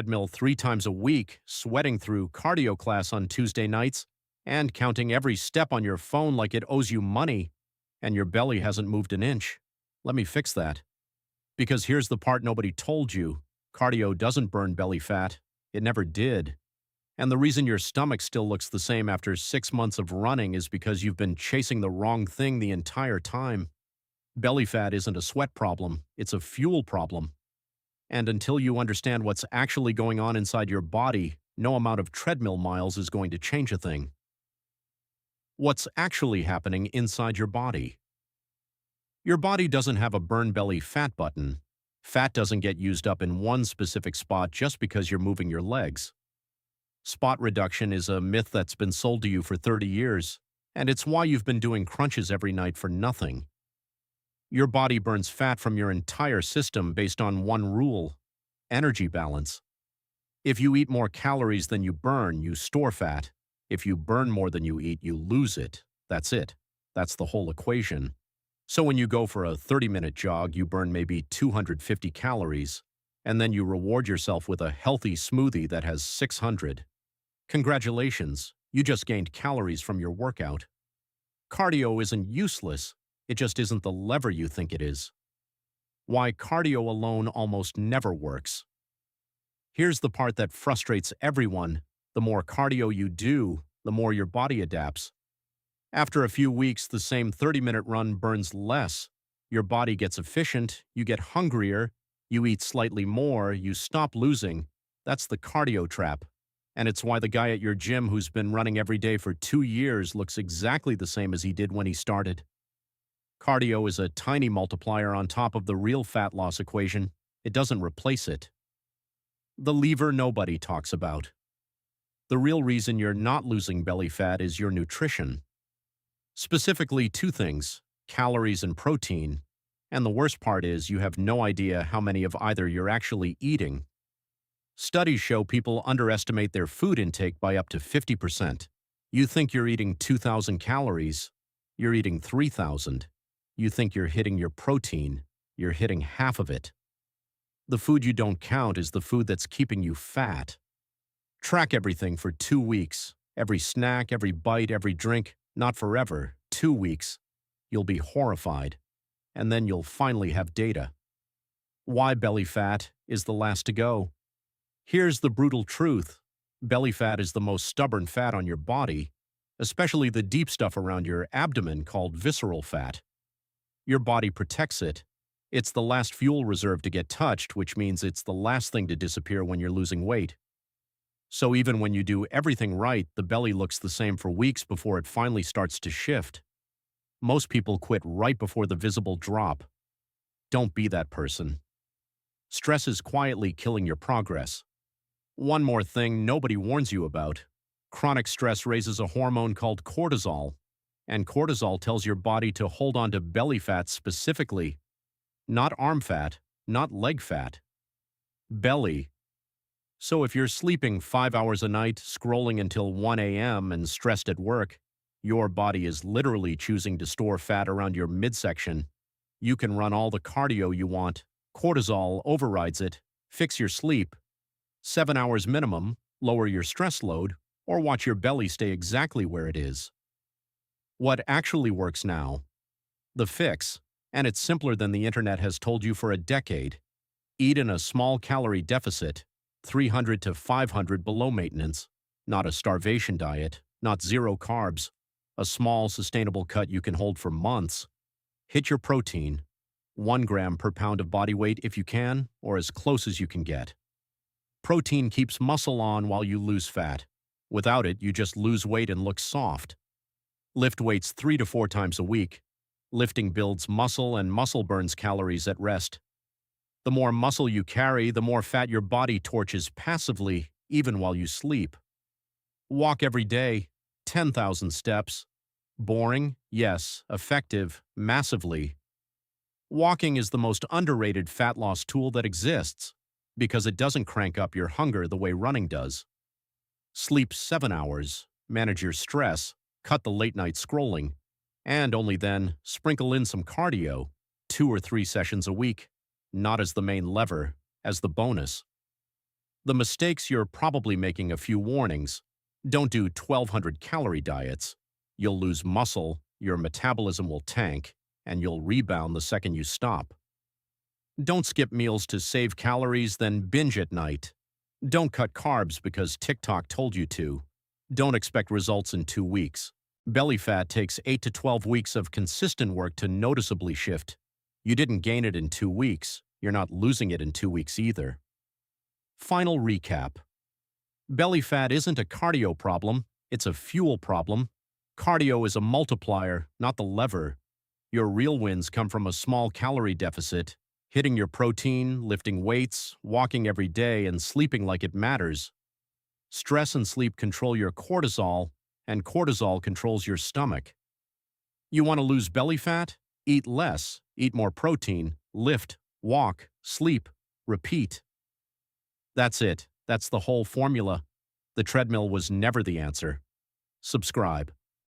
Treadmill 3 times a week, sweating through cardio class on Tuesday nights, and counting every step on your phone like it owes you money, and your belly hasn't moved an inch. Let me fix that. Because here's the part nobody told you. Cardio doesn't burn belly fat. It never did. And the reason your stomach still looks the same after 6 months of running is because you've been chasing the wrong thing the entire time. Belly fat isn't a sweat problem, it's a fuel problem. And until you understand what's actually going on inside your body, no amount of treadmill miles is going to change a thing. What's actually happening inside your body? Your body doesn't have a burn belly fat button. Fat doesn't get used up in one specific spot just because you're moving your legs. Spot reduction is a myth that's been sold to you for 30 years, and it's why you've been doing crunches every night for nothing. Your body burns fat from your entire system based on one rule: energy balance. If you eat more calories than you burn, you store fat. If you burn more than you eat, you lose it. That's it. That's the whole equation. So when you go for a 30-minute jog, you burn maybe 250 calories, and then you reward yourself with a healthy smoothie that has 600. Congratulations, you just gained calories from your workout. Cardio isn't useless. It just isn't the lever you think it is. Why cardio alone almost never works. Here's the part that frustrates everyone. The more cardio you do, the more your body adapts. After a few weeks, the same 30-minute run burns less. Your body gets efficient, you get hungrier, you eat slightly more, you stop losing. That's the cardio trap. And it's why the guy at your gym who's been running every day for 2 years looks exactly the same as he did when he started. Cardio is a tiny multiplier on top of the real fat loss equation. It doesn't replace it. The lever nobody talks about. The real reason you're not losing belly fat is your nutrition. Specifically, 2 things: calories and protein. And the worst part is you have no idea how many of either you're actually eating. Studies show people underestimate their food intake by up to 50%. You think you're eating 2,000 calories, you're eating 3,000. You think you're hitting your protein, you're hitting half of it. The food you don't count is the food that's keeping you fat. Track everything for 2 weeks. Every snack, every bite, every drink. Not forever, 2 weeks. You'll be horrified. And then you'll finally have data. Why belly fat is the last to go? Here's the brutal truth. Belly fat is the most stubborn fat on your body, especially the deep stuff around your abdomen called visceral fat. Your body protects it. It's the last fuel reserve to get touched, which means it's the last thing to disappear when you're losing weight. So even when you do everything right, the belly looks the same for weeks before it finally starts to shift. Most people quit right before the visible drop. Don't be that person. Stress is quietly killing your progress. One more thing nobody warns you about. Chronic stress raises a hormone called cortisol, and cortisol tells your body to hold on to belly fat specifically, not arm fat, not leg fat. Belly. So if you're sleeping 5 hours a night, scrolling until 1 a.m. and stressed at work, your body is literally choosing to store fat around your midsection. You can run all the cardio you want. Cortisol overrides it. Fix your sleep. 7 hours minimum, lower your stress load, or watch your belly stay exactly where it is. What actually works now? The fix, and it's simpler than the internet has told you for a decade. Eat in a small calorie deficit, 300 to 500 below maintenance. Not a starvation diet, not zero carbs. A small, sustainable cut you can hold for months. Hit your protein, 1 gram per pound of body weight if you can, or as close as you can get. Protein keeps muscle on while you lose fat. Without it, you just lose weight and look soft. Lift weights 3 to 4 times a week. Lifting builds muscle, and muscle burns calories at rest. The more muscle you carry, the more fat your body torches passively, even while you sleep. Walk every day, 10,000 steps. Boring? Yes. Effective? Massively. Walking is the most underrated fat loss tool that exists, because it doesn't crank up your hunger the way running does. Sleep 7 hours, manage your stress, cut the late-night scrolling, and only then sprinkle in some cardio, 2 or 3 sessions a week, not as the main lever, as the bonus. The mistakes you're probably making: a few warnings. Don't do 1,200-calorie diets. You'll lose muscle, your metabolism will tank, and you'll rebound the second you stop. Don't skip meals to save calories, then binge at night. Don't cut carbs because TikTok told you to. Don't expect results in 2 weeks. Belly fat takes 8 to 12 weeks of consistent work to noticeably shift. You didn't gain it in 2 weeks. You're not losing it in 2 weeks either. Final recap. Belly fat isn't a cardio problem, it's a fuel problem. Cardio is a multiplier, not the lever. Your real wins come from a small calorie deficit, hitting your protein, lifting weights, walking every day, and sleeping like it matters. Stress and sleep control your cortisol, and cortisol controls your stomach. You want to lose belly fat? Eat less, eat more protein, lift, walk, sleep, repeat. That's it. That's the whole formula. The treadmill was never the answer. Subscribe.